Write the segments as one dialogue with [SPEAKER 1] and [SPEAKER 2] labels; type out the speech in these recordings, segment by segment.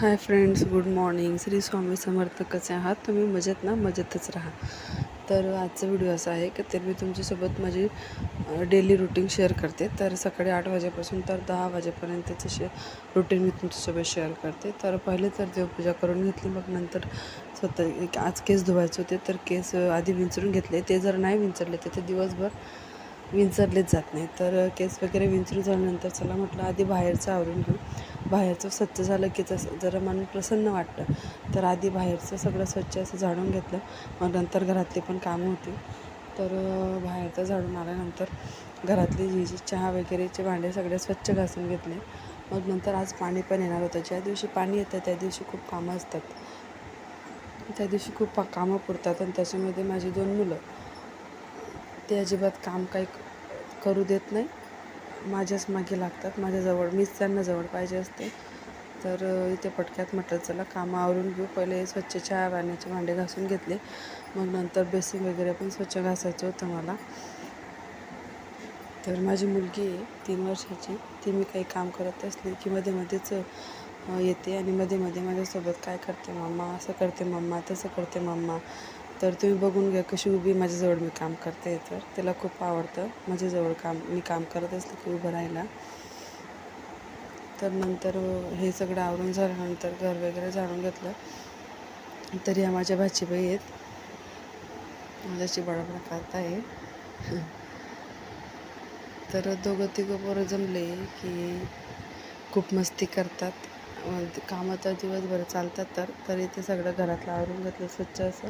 [SPEAKER 1] हाय friends, good morning. Shri Swami Samarth. कसे आहात तुम्ही? मजेत ना? मजेतच राहा. तर आजचा व्हिडिओ असा आहे की मी तुमच्यासोबत माझी डेली रुटीन शेअर करते. तर सकाळी 8 वाजेपासून तर 10 वाजेपर्यंतचं रुटीन मी तुमच्यासोबत शेअर करते. तर पहिले तर देवपूजा करून घेतली, मग नंतर स्वतः आज केस धुवायचे होते तर केस आधी विंचरून घेतले. ते जर नाही विंचरले तर ते दिवसभर विंचरलेच जात नाही. तर केस वगैरे विंचरून झाल्यानंतर चला म्हटलं आधी बाहेरचं आवरून घेऊ. बाहेरचं स्वच्छ झालं की जरा मन प्रसन्न वाटतं. तर आधी बाहेरचं सगळं स्वच्छ असं झाडून घेतलं. मग नंतर घरातली पण कामं होती. तर बाहेरचं झाडून आल्यानंतर घरातली जी चहा वगैरेचे भांडे सगळे स्वच्छ घासून घेतले. मग नंतर आज पाणी पण येणार होतं. ज्या दिवशी पाणी येतं त्या दिवशी खूप कामं असतात. त्या दिवशी खूप कामं पुरतात आणि त्याच्यामध्ये माझी 2 मुलं ते अजिबात काम काही करू देत नाही. माझ्याच मागे लागतात, माझ्याजवळ. मीच त्यांना जवळ पाहिजे असते. तर इथे पटक्यात म्हटलं चला कामं आवरून घेऊ. पहिले स्वच्छ चहा पाण्याचे भांडे घासून घेतले. मग नंतर बेसिन वगैरे पण स्वच्छ घासायचं होतं मला. तर माझी मुलगी आहे 3 वर्षाची. ती मी काही काम करत असली की मध्येच येते आणि मध्ये माझ्यासोबत काय करते मम्मा, असं करते मम्मा, तसं करते मम्मा. तर तुम्ही बघून घ्या कशी उभी माझ्याजवळ मी काम करते. तर तिला खूप आवडतं माझ्याजवळ मी काम करत असले की उभं राहायला. तर नंतर हे सगळं आवरून झाल्यानंतर घर वगैरे झाडून घेतलं. तर या माझ्या भाचीबाई आहेत. माझ्याशी बडाबडा करत आहे. तर दोघं तिघं पोरं जमले की खूप मस्ती करतात. कामं तर दिवसभर चालतात. तर इथे सगळं घरातलं आवरून घेतलं स्वच्छ असं.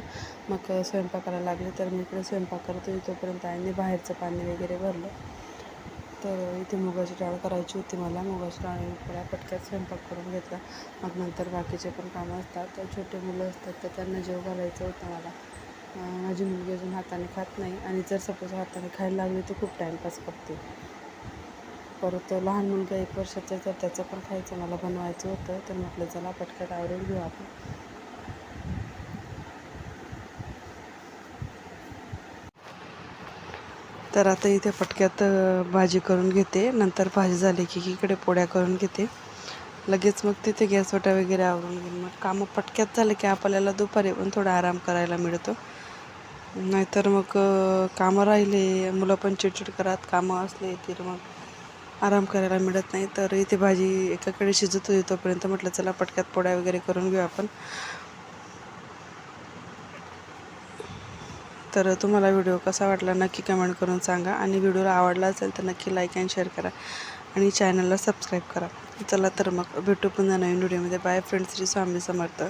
[SPEAKER 1] मग स्वयंपाकाला लागले. तर मी इकडे स्वयंपाक करत होती तोपर्यंत आईने बाहेरचं पाणी वगैरे भरलं. तर इथे मुगाची डाळ करायची होती मला. मुगाची डाळ पटक्यात स्वयंपाक करून घेतला. मग नंतर बाकीचे पण कामं असतात. तर छोटे मुलं असतात तर त्यांना जेव घालायचं होतं मला. माझी मुलगी अजून हाताने खात नाही आणि जर सपोज हाताने खायला लागली तर खूप टाईमपास करते. परत लहान मुलगा 1 वर्षाचा तर त्याचं पण खायचं मला बनवायचं होतं. तर म्हटलं चला पटकन आवरून घेऊ आपण. तर आता इथे पटक्यात भाजी करून घेते. नंतर भाजी झाली की इकडे पोळ्या करून घेते. लगेच मग तिथे गॅस ओटा वगैरे आवरून घेईन. मग कामं पटक्यात झालं की आपल्याला दुपारी पण थोडा आराम करायला मिळतो. नाहीतर मग कामं राहिले, मुलं पण चिडचिड करत, कामं असले तर मग आराम करायला मिळत नाही. तर इथे भाजी एकाकडे शिजत होती तोपर्यंत म्हटलं चला पटक्यात पोळ्या वगैरे करून घेऊ आपण. तर तुम्हाला व्हिडिओ कसा वाटला नक्की कमेंट करून सांगा आणि व्हिडिओला आवडला असेल तर नक्की लाईक अँड शेअर करा आणि चॅनलला सबस्क्राईब करा. चला तर मग भेटू पुन्हा नवीन व्हिडिओमध्ये. Bye friends. श्री स्वामी समर्थ.